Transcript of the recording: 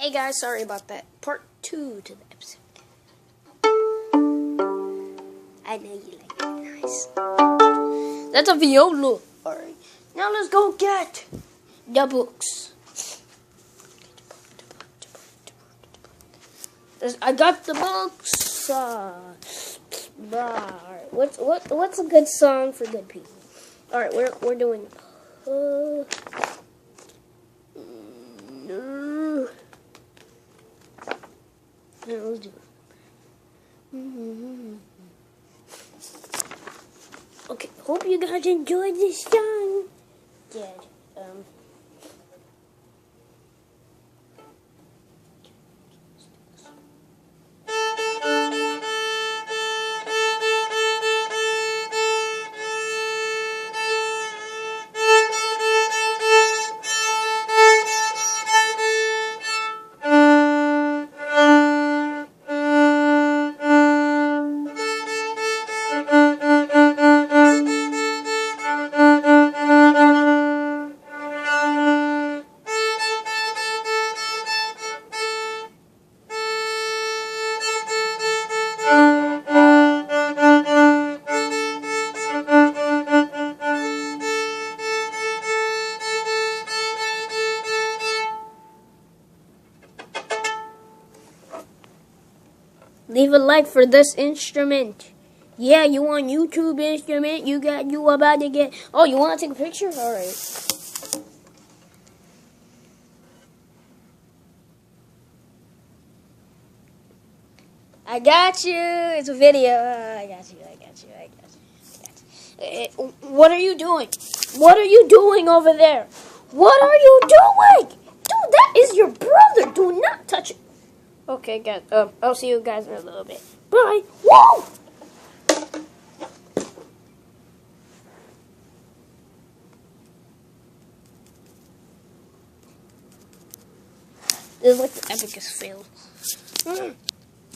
Hey guys, sorry about that. Part 2 to the episode. I know you like it. Nice. That's a viola. Alright. Now let's go get the books. I got the books. What's a good song for good people? Alright, we're doing no. Yeah, let's do it. Okay, hope you guys enjoyed this song. Dad, leave a like for this instrument. Yeah, you want YouTube instrument? You about to get. Oh, you want to take a picture? All right. I got you. It's a video. I got you. What are you doing? What are you doing over there? What are you doing? Dude, that is your brother. Do not touch it. Okay, guys. I'll see you guys in a little bit. Bye. Whoa! This is like the epicest fail.